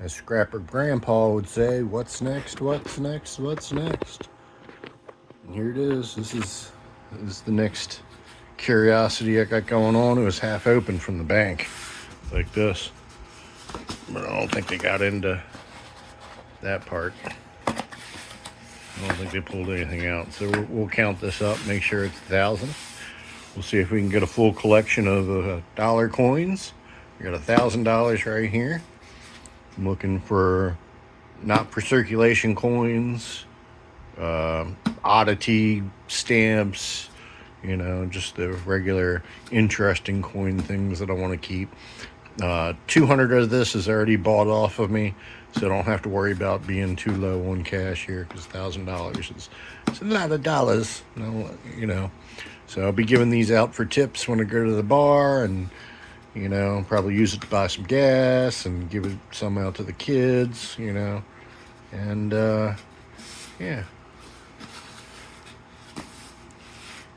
As Scrapper Grandpa would say, what's next, what's next, what's next? And here it is. This is the next curiosity I got going on. It was half open from the bank, like this. But I don't think they got into that part. I don't think they pulled anything out. So we'll count this up, make sure it's 1,000. We'll see if we can get a full collection of dollar coins. We got $1,000 right here. I'm looking for, not for circulation coins, oddity stamps, just the regular interesting coin things that I want to keep. 200 of this is already bought off of me, so I don't have to worry about being too low on cash here, because $1,000 is it's a lot of dollars, So I'll be giving these out for tips when I go to the bar, and probably use it to buy some gas and give it some out to the kids, and yeah.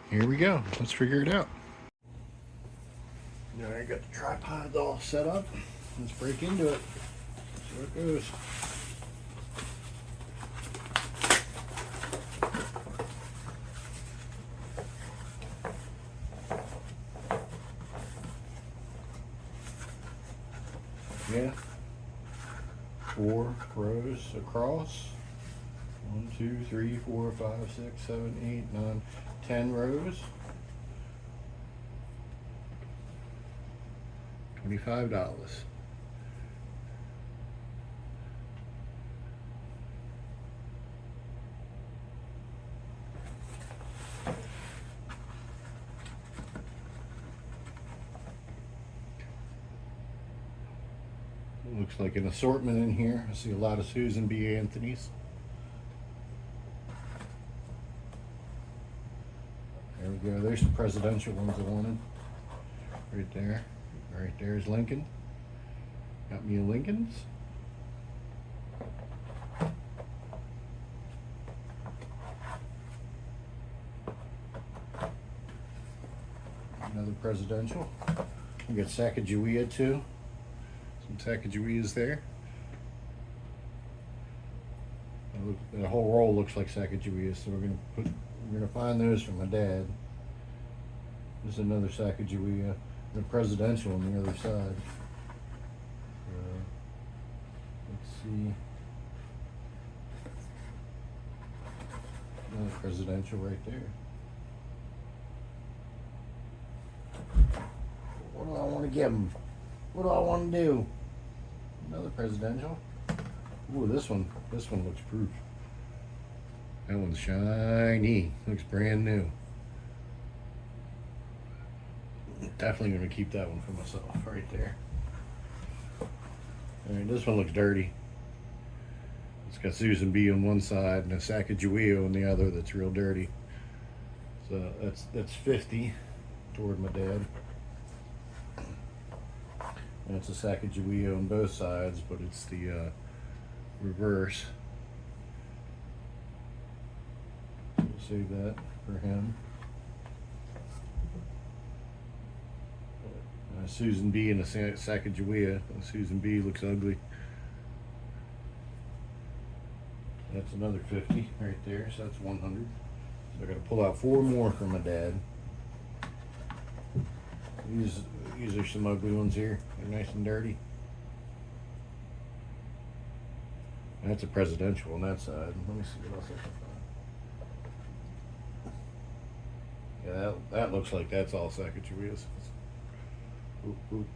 Here we go. Let's figure it out. I got the tripod all set up. Let's break into it. See how it goes. Yeah. 4 rows across. 1, 2, 3, 4, 5, 6, 7, 8, 9, 10 rows. $25. Looks like an assortment in here. I see a lot of Susan B. Anthony's. There we go. There's the presidential ones I wanted. Right there. Right there's Lincoln. Got me a Lincoln's. Another presidential. We got Sacagawea too. Some Sacagaweas there. The whole roll looks like Sacagawea, so we're gonna find those for my dad. There's another Sacagawea. The presidential on the other side. Let's see. Another presidential right there. What do I want to give him? What do I want to do? Another presidential. Ooh, this one looks proof. That one's shiny. Looks brand new. Definitely going to keep that one for myself right there. Alright, this one looks dirty. It's got Susan B on one side and a Sacagawea on the other that's real dirty. So that's 50 toward my dad. And it's a Sacagawea on both sides, but it's the reverse. So we'll save that for him. Susan B and a Sacagawea. Susan B looks ugly. That's another 50 right there, so that's 100. So I got to pull out 4 more for my dad. These are some ugly ones here. They're nice and dirty. That's a presidential on that side. Let me see what else I can find. Yeah, that looks like that's all Sacagaweas. Oop, oop.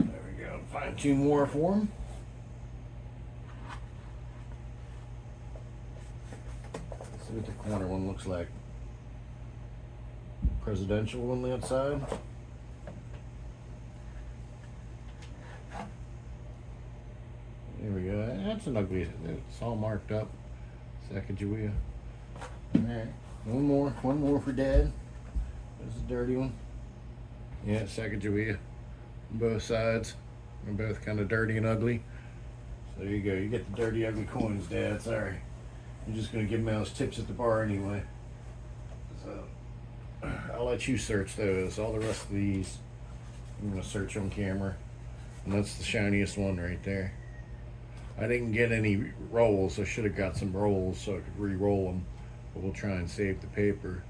There we go. Find 2 more for him. Let's see what the corner one looks like. Presidential on the outside. There we go. That's an ugly. It's all marked up. Sacagawea. All right. One more for Dad. This is a dirty one. Yeah, Sacagawea on both sides. They're both kind of dirty and ugly. So there you go. You get the dirty, ugly coins, Dad. Sorry. You're just going to give them out as tips at the bar anyway. So I'll let you search those. All the rest of these, I'm going to search on camera. And that's the shiniest one right there. I didn't get any rolls. I should have got some rolls so I could re-roll them. But we'll try and save the paper.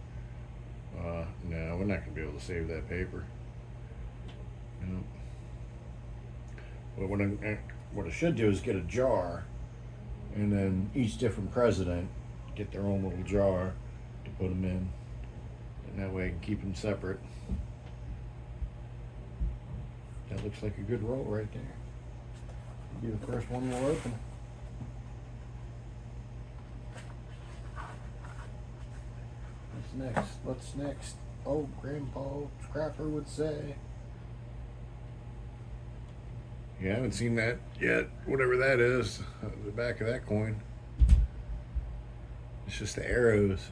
No, we're not going to be able to save that paper. No. But what I should do is get a jar, and then each different president get their own little jar to put them in. And that way I can keep them separate. That looks like a good roll right there. Be the first one we'll open. What's next? What's next? Oh, Grandpa Scrapper would say. Yeah, I haven't seen that yet. Whatever that is, the back of that coin. It's just the arrows.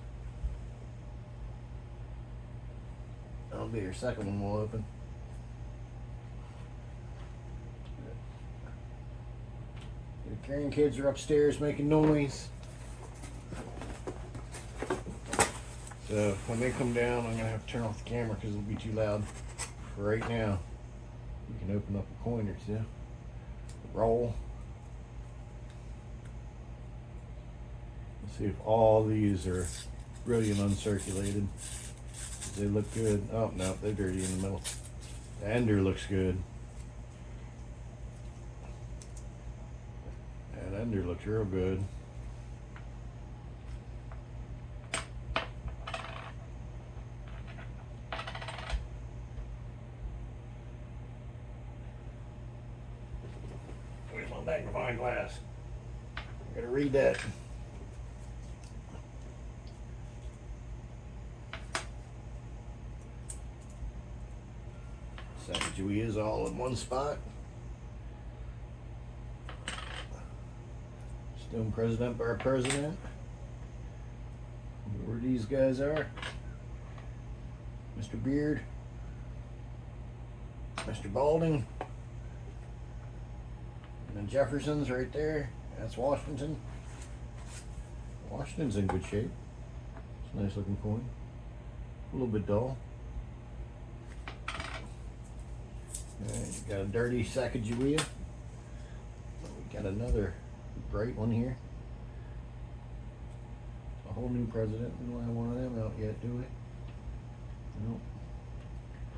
That'll be your second one we'll open. The grandkids are upstairs making noise. So when they come down, I'm gonna have to turn off the camera because it'll be too loud. For right now, we can open up a coin or two. Roll. Let's see if all these are brilliant uncirculated. They look good. Oh no, they're dirty in the middle. The ender looks good. That ender looks real good. Where's my magnifying glass? I gotta read that. Sacagawea is all in one spot. Stone president by our president. Where these guys are. Mr. Beard. Mr. Balding. And then Jefferson's right there. That's Washington. Washington's in good shape. It's a nice looking coin. A little bit dull. Alright, got a dirty Sacagawea. We got another bright one here. A whole new president. We don't have one of them out yet, do we? Nope.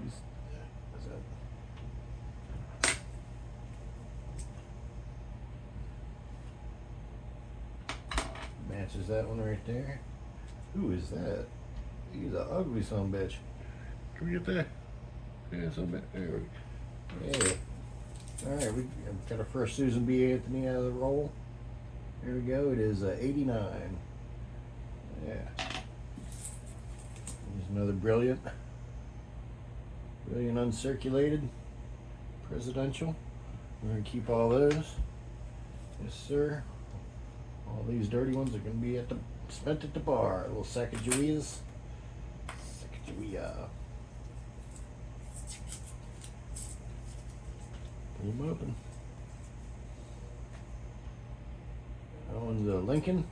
What's that? Matches that one right there. Who is that? He's an ugly son of a bitch. Can we get that? Yeah, son of a bitch. There we go. Yeah. Alright, we got our first Susan B. Anthony out of the roll. Here we go. It is 89. Yeah. Here's another brilliant uncirculated presidential. We're going to keep all those. Yes, sir. All these dirty ones are going to be spent at the bar. Little Sacagaweas. Sacagawea. Pull them open. That one's a Lincoln.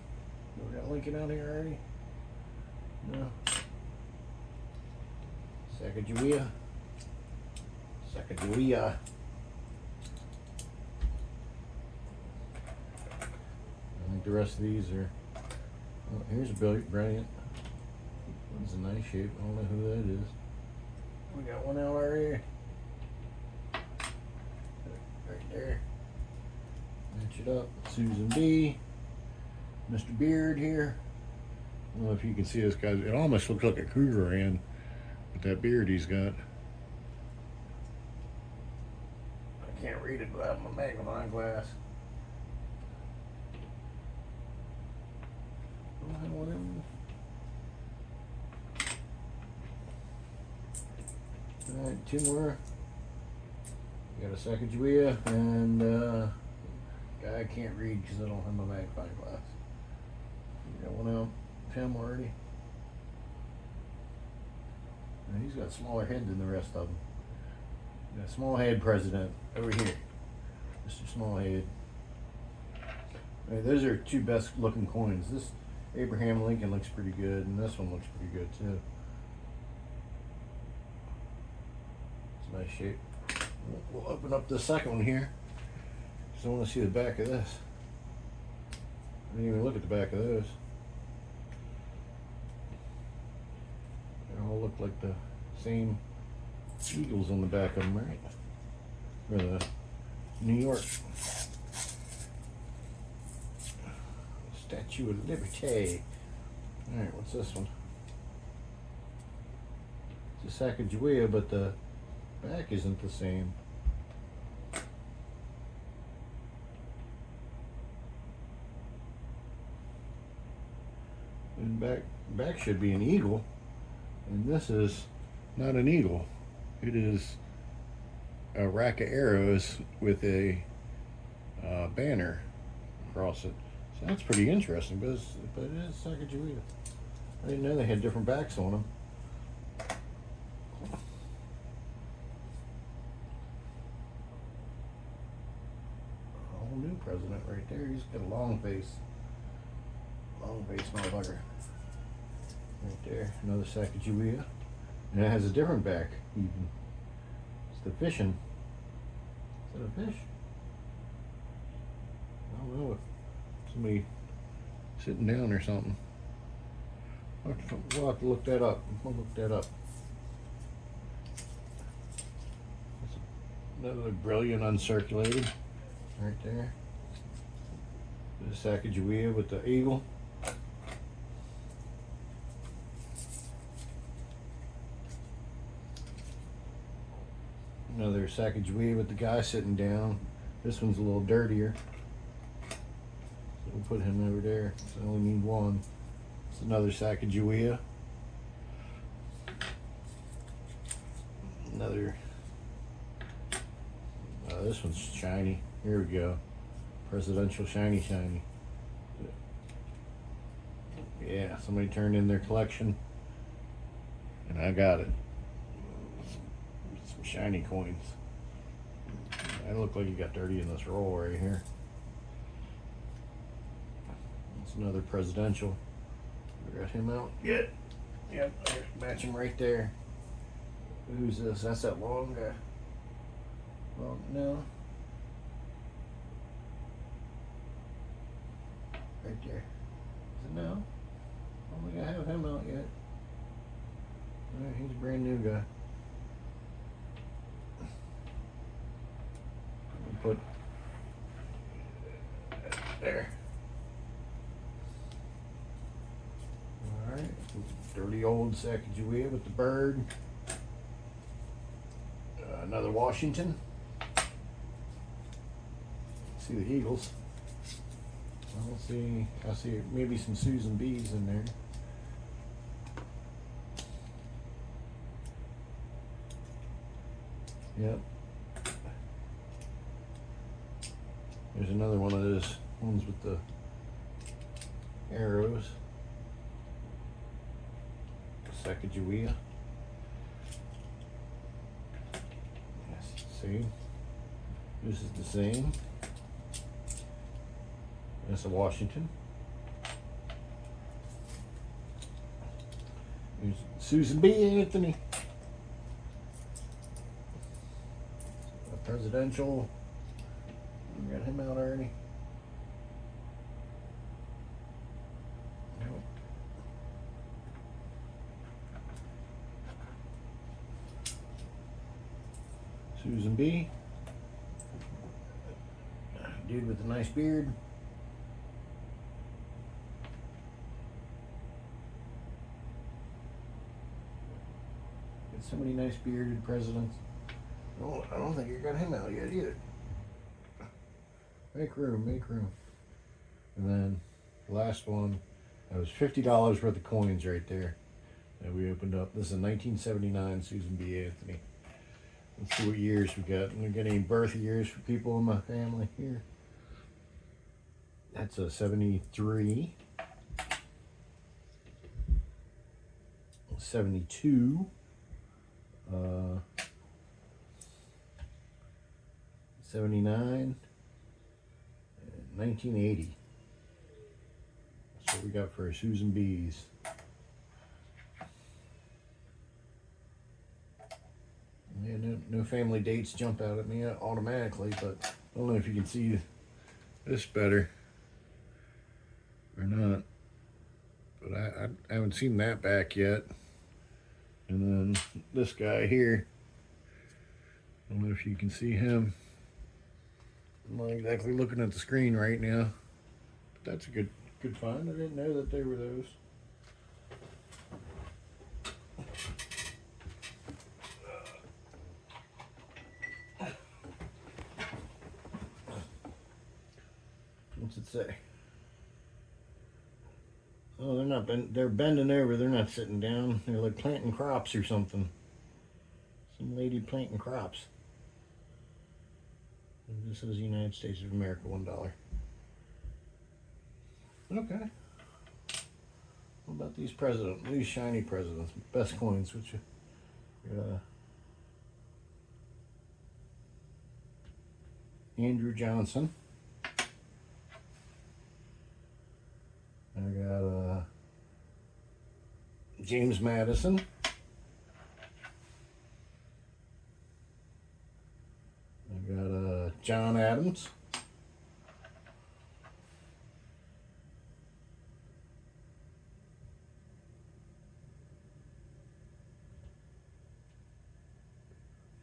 We got Lincoln out here already? No. Sacagawea. Sacagawea. I think the rest of these are. Oh, here's a brilliant. One's in nice shape. I don't know who that is. We got one out already. Right there. Match it up. Susan B. Mr. Beard here. I don't know if you can see this guy. It almost looks like a Krugerrand with that beard he's got. I can't read it without my magnifying glass. I don't have one of them. Alright, two more. We got a Sacagawea and guy I can't read because I don't have my magnifying glass. We got one out of him already. And he's got a smaller head than the rest of them. Got a small head president over here. Mr. Small Head. Those are two best looking coins. This Abraham Lincoln looks pretty good, and this one looks pretty good too. It's a nice shape. We'll open up the second one here. Just want to see the back of this. I didn't even look at the back of those. They all look like the same eagles on the back of them, right? Or the New York Statue of Liberty. Alright, what's this one? It's a Sacagawea, but the back isn't the same. And back should be an eagle, and this is not an eagle. It is a rack of arrows with a banner across it. So that's pretty interesting, but it is Sacagawea. I didn't know they had different backs on them. A whole new president right there. He's got a long face. Long face motherfucker. Right there. Another Sacagawea. And it has a different back even. It's the fishing. Is that a fish? I don't know. Somebody sitting down or something. We'll have to look that up. We'll look that up. That's another brilliant uncirculated. Right there. The Sacagawea with the eagle. Another Sacagawea with the guy sitting down. This one's a little dirtier. So we'll put him over there. So I only need one. It's another Sacagawea. Another. This one's shiny. Here we go. Presidential shiny. Yeah, somebody turned in their collection. And I got it. Some shiny coins. I look like you got dirty in this roll right here. It's another presidential. We got him out. Yep, match him right there. Who's this? That's that long guy. Well, no. Right there. Is it no? I don't think I have him out yet. Alright, he's a brand new guy. Put there. Alright, dirty old Sacagawea with the bird. Another Washington. See the eagles. I see maybe some Susan B's in there. Yep. There's another one of those ones with the arrows. Sacagawea. Yes, see? This is the same. That's a Washington. Here's Susan B. Anthony. A presidential. We got him out already. Nope. Susan B. Dude with a nice beard. Got so many nice bearded presidents. Oh, I don't think you got him out yet either. Make room, make room. And then the last one, that was $50 worth of coins right there that we opened up. This is a 1979 Susan B. Anthony. Let's see what years we got. We got any birth years for people in my family here. That's a 73. 72. 79. 1980. That's what we got for our Susan B's. Yeah, no, No family dates jump out at me automatically, but I don't know if you can see this better or not. But I haven't seen that back yet. And then this guy here, I don't know if you can see him. I'm not exactly looking at the screen right now, but that's a good find. I didn't know that they were those. What's it say? Oh, they're not they're bending over. They're not sitting down. They're like planting crops or something. Some lady planting crops. And this is the United States of America, $1. Okay. What about these presidents? These shiny presidents, best coins, which Andrew Johnson. I got James Madison. I got John Adams.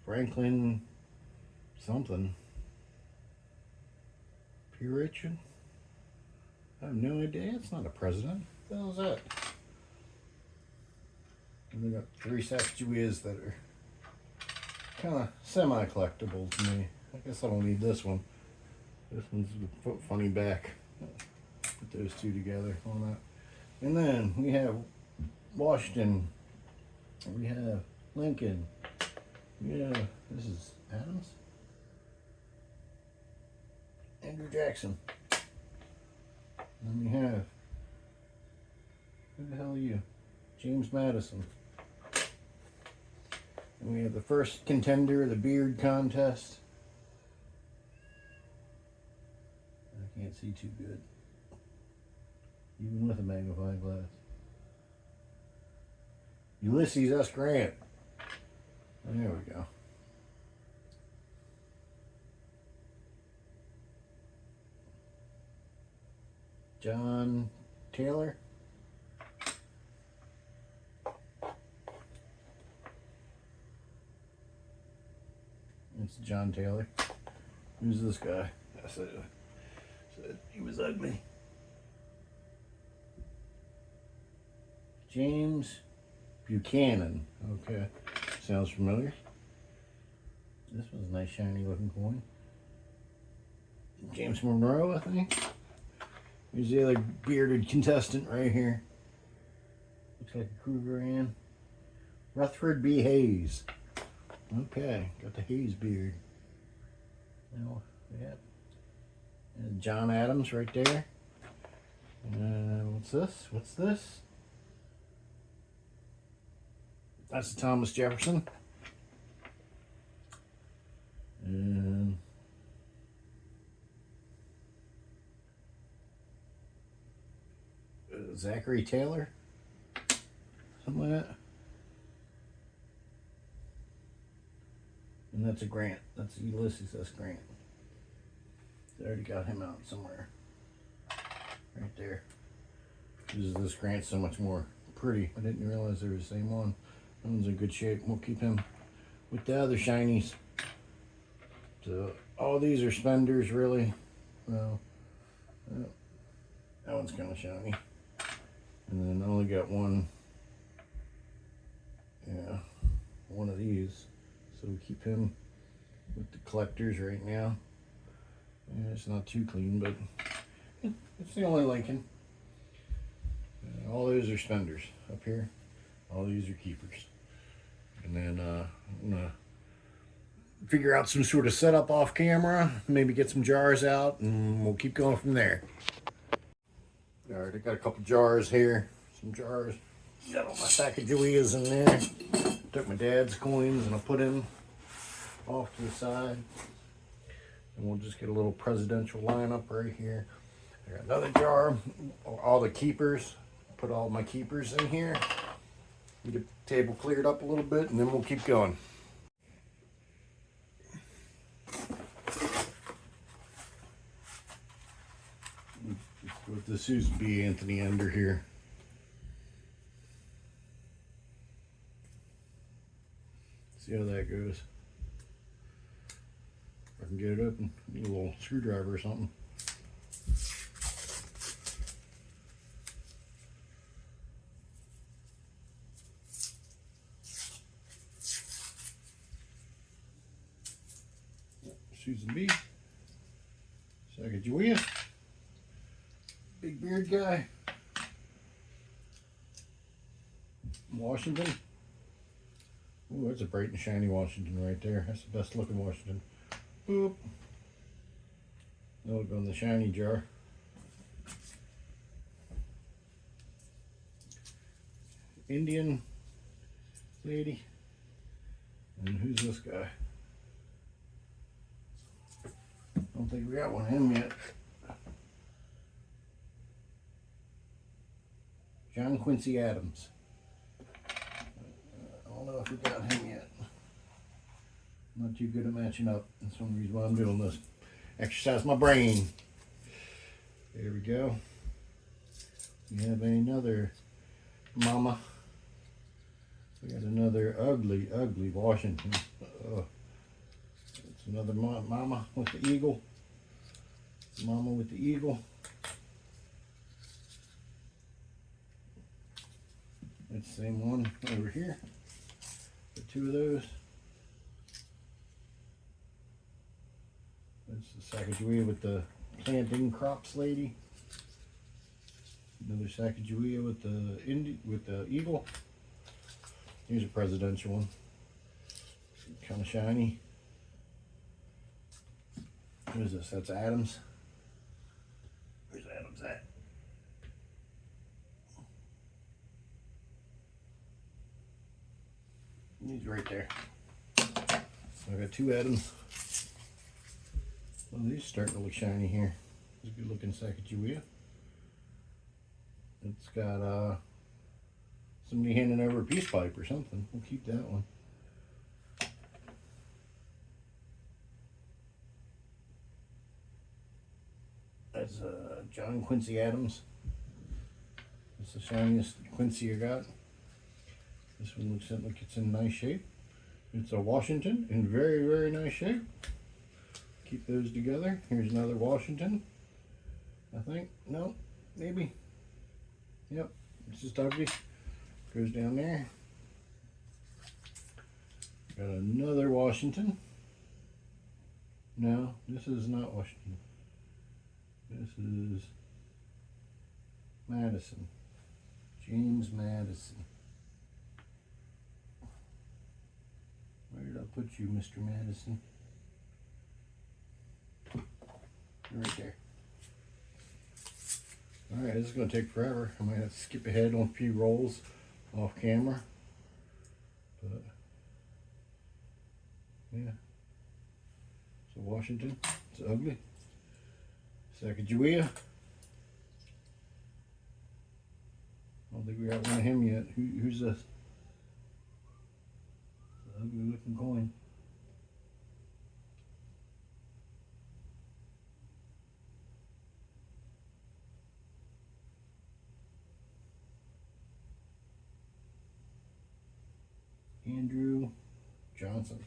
Franklin something. P. Richard? I have no idea. It's not a president. What the hell is that? And we got 3 statuettes that are kind of semi-collectible to me. I guess I don't need this one. This one's a funny back. Put those two together on that. And then we have Washington. We have Lincoln. Yeah, this is Adams. Andrew Jackson. Then we have, who the hell are you? James Madison. And we have the first contender of the beard contest. I can't see too good, even with a magnifying glass. Ulysses S. Grant. There we go. John Taylor. It's John Taylor. Who's this guy? I said he was ugly. James Buchanan. Okay. Sounds familiar. This was a nice shiny looking coin. James Monroe, I think. Here's the other bearded contestant right here. Looks like a Kruger Ann. Rutherford B. Hayes. Okay, got the Hayes beard. Now, yeah. And John Adams right there. What's this? What's this? That's Thomas Jefferson. And Zachary Taylor. Something like that. And that's a Grant. That's Ulysses S. Grant. They already got him out somewhere. Right there. This Grant's so much more pretty. I didn't realize they were the same one. That one's in good shape. We'll keep him with the other shinies. So all these are spenders, really. Well, that one's kind of shiny. And then I only got one. Yeah, one of these. So we keep him with the collectors right now. Yeah, it's not too clean, but it's the only Lincoln. All those are spenders up here. All these are keepers. And then I'm gonna figure out some sort of setup off camera, maybe get some jars out, and we'll keep going from there. All right, I got a couple jars here. Some jars. Got all my Sacagaweas in there. Took my dad's coins and I put him off to the side. And we'll just get a little presidential lineup right here. I got another jar, all the keepers. Put all my keepers in here. Get the table cleared up a little bit and then we'll keep going. the Susan B. Anthony under here. See how that goes. If I can get it open. Need a little screwdriver or something. Susan B. Sacagawea. Big beard guy. Washington. Ooh, that's a bright and shiny Washington right there. That's the best looking Washington. Boop. That'll go in the shiny jar. Indian lady. And who's this guy? I don't think we got one of him yet. John Quincy Adams. I don't know if we got him yet. I'm not too good at matching up. That's one reason why I'm doing this. Exercise my brain. There we go. We have another mama. We got another ugly, ugly Washington. It's another mama with the eagle. Mama with the eagle. It's the same one over here. The two of those. That's the Sacagawea with the planting crops lady. Another Sacagawea with the eagle. Here's a presidential one. Kind of shiny. What is this? That's Adams. Where's Adams at? He's right there. I got two Adams. Well, these starting to look shiny here. It's a good looking Sacagawea. It's got somebody handing over a peace pipe or something. We'll keep that one. That's John Quincy Adams. It's the shiniest Quincy I got. This one looks like it's in nice shape. It's a Washington in very, very nice shape. Keep those together. Here's another Washington. I think. No, maybe. Yep, it's just ugly. Goes down there. Got another Washington. No, this is not Washington. This is Madison. James Madison. Where did I put you, Mr. Madison? Right there. Alright, this is going to take forever. I might have to skip ahead on a few rolls off camera. But, yeah. So Washington, it's ugly. Sacagawea. I don't think we got one of him yet. Who's this? Ugly looking coin. Andrew Johnson.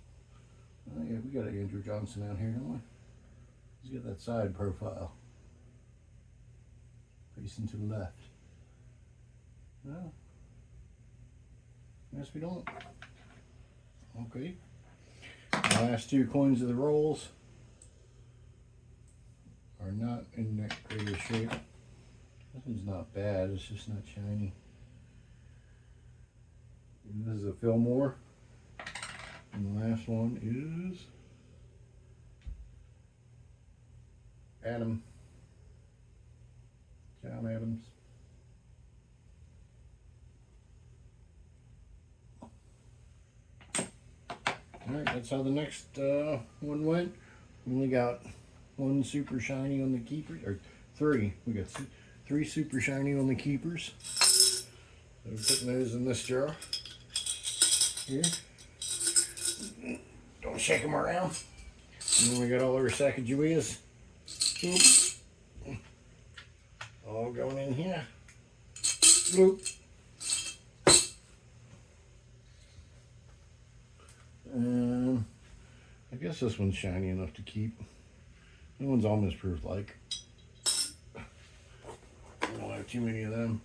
Oh yeah, we got an Andrew Johnson out here, don't we? He's got that side profile. Facing to the left. No. Yes, we don't. Okay. The last two coins of the rolls are not in that great of shape. This one's not bad, it's just not shiny. And this is a Fillmore. And the last one is Adam. John Adams. Alright, that's how the next one went. We only got one super shiny on the keepers, or three. We got three super shiny on the keepers. So we're putting those in this jar. Here. Don't shake them around. And then we got all our Sacagaweas. All going in here. Bloop. I guess this one's shiny enough to keep. That one's almost proof like. I don't have too many of them.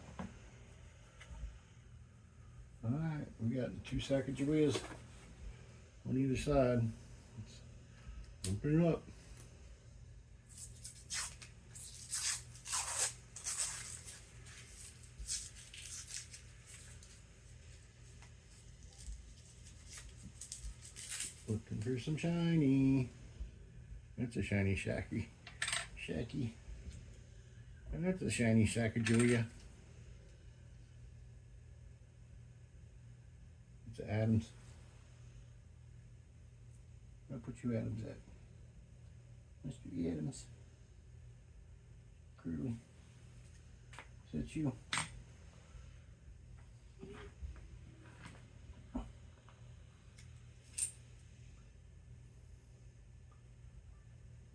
Alright, we got 2 Sacagaweas on either side. Let's open it up. Looking for some shiny. That's a shiny Shacky. And that's a shiny Sacagawea. It's Adams. I'll put you Adams at. Mr. Adams. Curly. Is that you?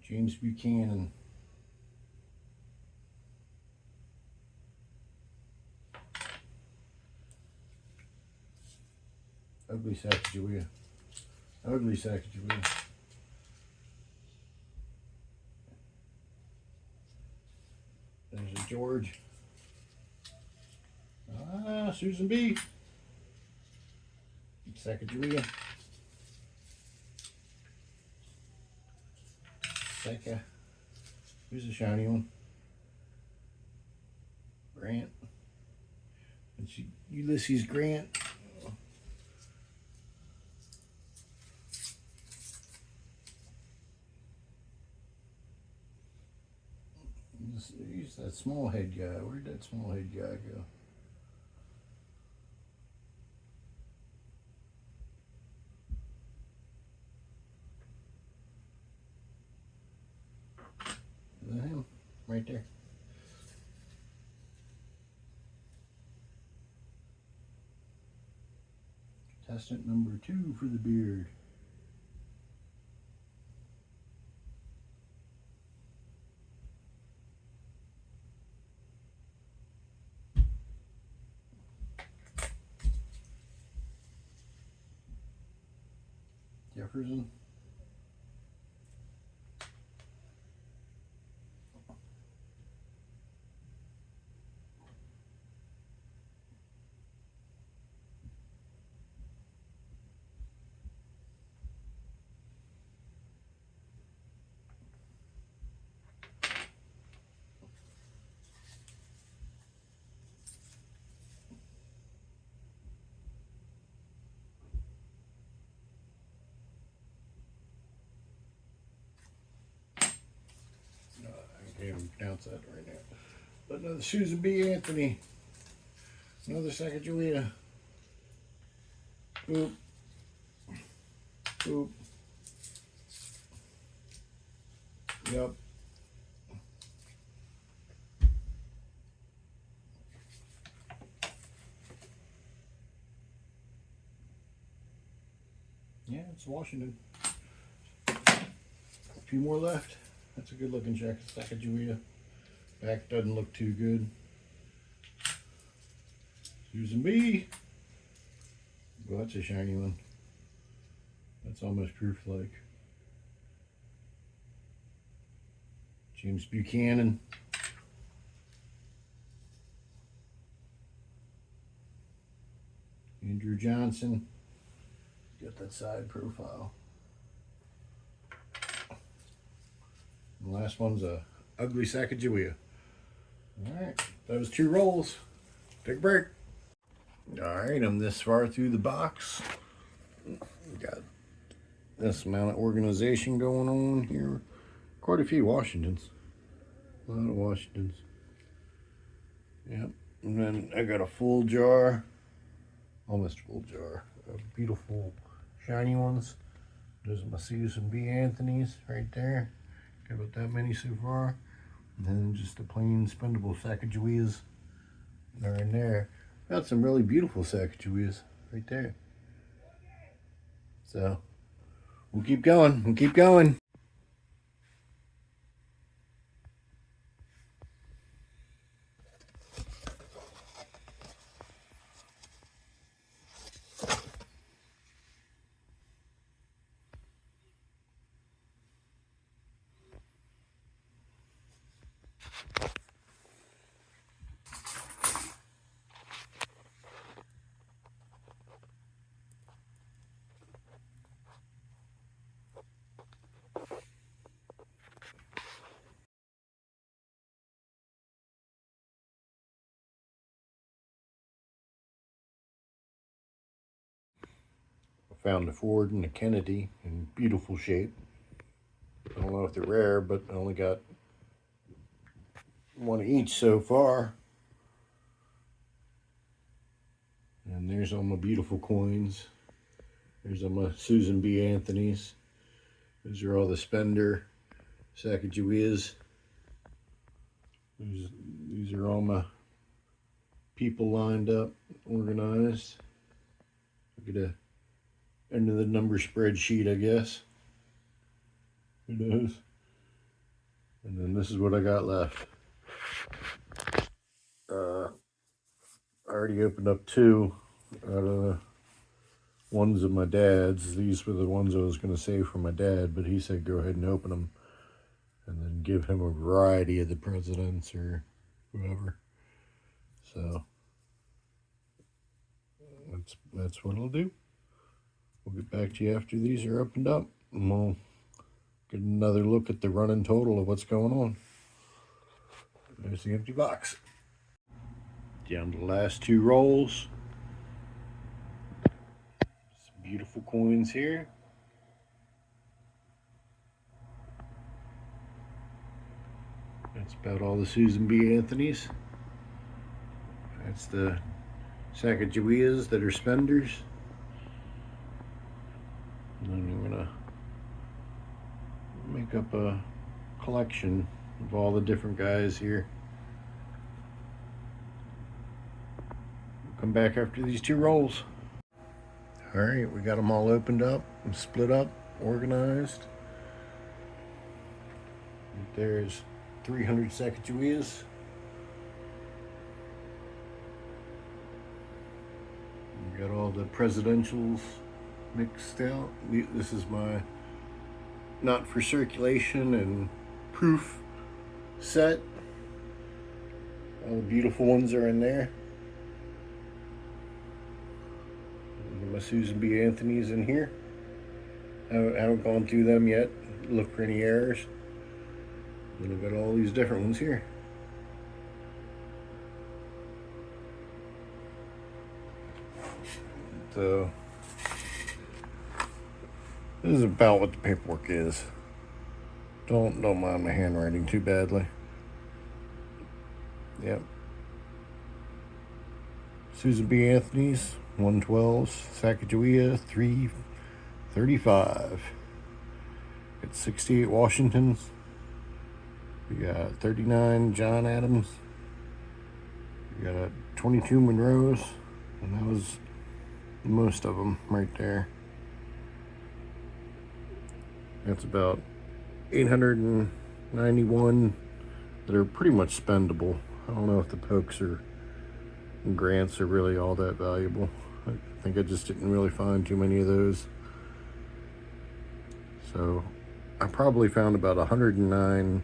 James Buchanan. Ugly Sacagawea. Ugly Sacagawea. There's a George. Ah, Susan B. Sacagawea. Secca. Here's a shiny one. Grant. And Ulysses Grant. Use that small head guy. Where'd that small head guy go? Is that him? Right there. Contestant number 2 for the beard. Jefferson. I can't even pronounce that right now. But another Susan B. Anthony. Another Sacagawea. Boop. Boop. Yep. Yeah, it's Washington. A few more left. That's a good looking Sacagawea. Back doesn't look too good. Susan B. Well, that's a shiny one. That's almost proof like. James Buchanan. Andrew Johnson. Got that side profile. And the last one's a ugly Sacagawea. Alright, that was 2 rolls. Take a break. Alright, I'm this far through the box. Got this amount of organization going on here. Quite a few Washingtons. A lot of Washingtons. Yep. And then I got a full jar. Almost full jar of beautiful shiny ones. There's my Susan B. Anthony's right there. Got about that many so far. And then just the plain spendable Sacagaweas. They're in there. Got some really beautiful Sacagaweas right there. So we'll keep going. We'll keep going. I found a Ford and a Kennedy in beautiful shape. I don't know if they're rare, but I only got one each so far. And there's all my beautiful coins. There's all my Susan B. Anthony's. Those are all the spender Sacagaweas. These are all my people lined up, organized. Look at the end of the number spreadsheet, I guess. Who knows? And then this is what I got left. I already opened up two out of the ones of my dad's. These were the ones I was going to save for my dad, but he said go ahead and open them and then give him a variety of the presidents or whoever. So that's what I'll do. We'll get back to you after these are opened up, and we'll get another look at the running total of what's going on. There's the empty box. Down to the last two rolls. Some beautiful coins here. That's about all the Susan B. Anthony's. That's the Sacagaweas that are spenders. And then we're gonna make up a collection of all the different guys here. We'll come back after these two rolls. All right, we got them all opened up and split up, organized. There's 300 Sacagaweas. We got all the presidentials mixed out. This is my not for circulation and proof set. All the beautiful ones are in there. My Susan B. Anthony's in here. I haven't gone through them yet, look for any errors. Then I've got all these different ones here. So this is about what the paperwork is. Don't mind my handwriting too badly. Yep. Susan B. Anthony's 112s, Sacagawea 335. Got 68 Washingtons. We got 39 John Adams. We got 22 Monroes, and that was most of them right there. That's about 891 that are pretty much spendable. I don't know if the pokes or grants are really all that valuable. I think I just didn't really find too many of those. So I probably found about 109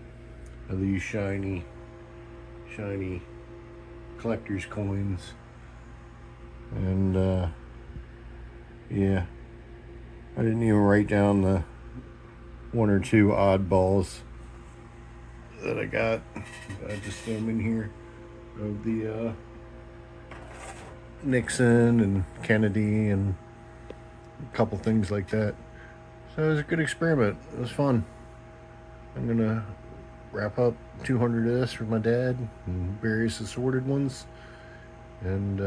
of these shiny collector's coins. And yeah, I didn't even write down the one or two oddballs that I got. I just threw them in here of the Nixon and Kennedy and a couple things like that. So it was a good experiment. It was fun. I'm gonna wrap up 200 of this for my dad and various assorted ones, and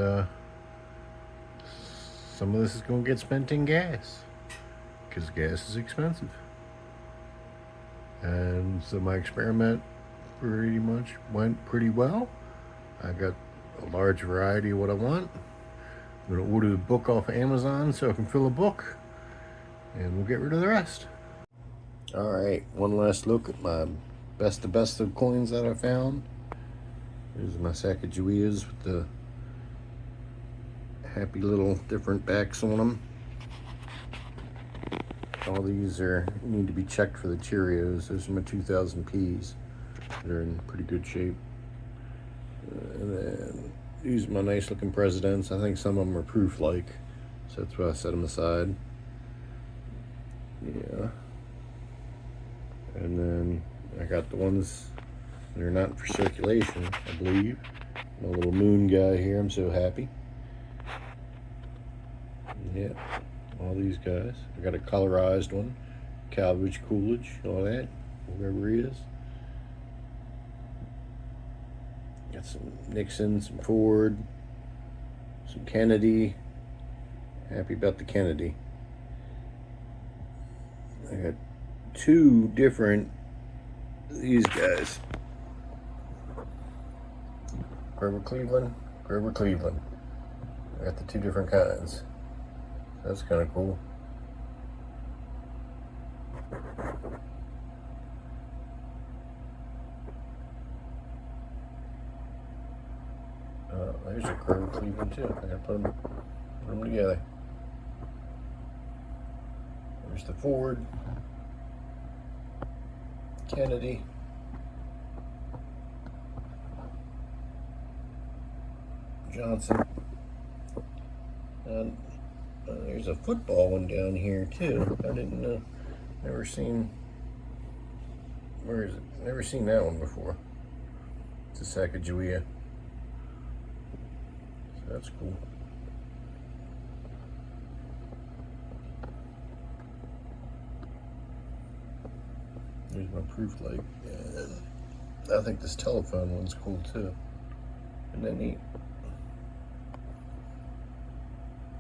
some of this is gonna get spent in gas because gas is expensive. And so my experiment pretty much went pretty well. I got a large variety of what I want. I'm gonna order the book off of Amazon so I can fill a book, and we'll get rid of the rest. All right, one last look at my best of coins that I found. Here's my Sacagaweas with the happy little different backs on them. All these need to be checked for the Cheerios. Those are my 2000 Ps. They're in pretty good shape. And then these are my nice looking presidents. I think some of them are proof like, so that's why I set them aside. Yeah. And then I got the ones that are not for circulation, I believe. My little moon guy here, I'm so happy. Yeah, all these guys. I got a colorized one, Calvage, Coolidge, all that, whoever he is. Got some Nixon, some Ford, some Kennedy. Happy about the Kennedy. I got two different these guys. Grover Cleveland, Grover Cleveland. I got the two different kinds. That's kind of cool. There's a Grover Cleveland too. I gotta put them together. There's the Ford, Kennedy, Johnson, and there's a football one down here too. I didn't know. Never seen. Where is it? Never seen that one before. It's a Sacagawea. So that's cool. There's my proof light. And I think this telephone one's cool too. Isn't that neat?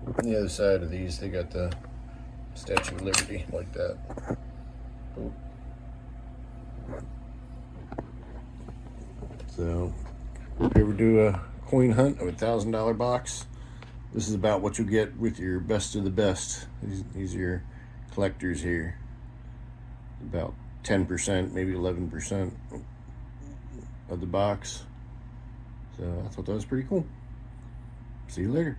On the other side of these, they got the Statue of Liberty like that. Cool. So, if you ever do a coin hunt of $1,000 box, this is about what you get with your best of the best. These are your collectors here. About 10%, maybe 11% of the box. So I thought that was pretty cool. See you later.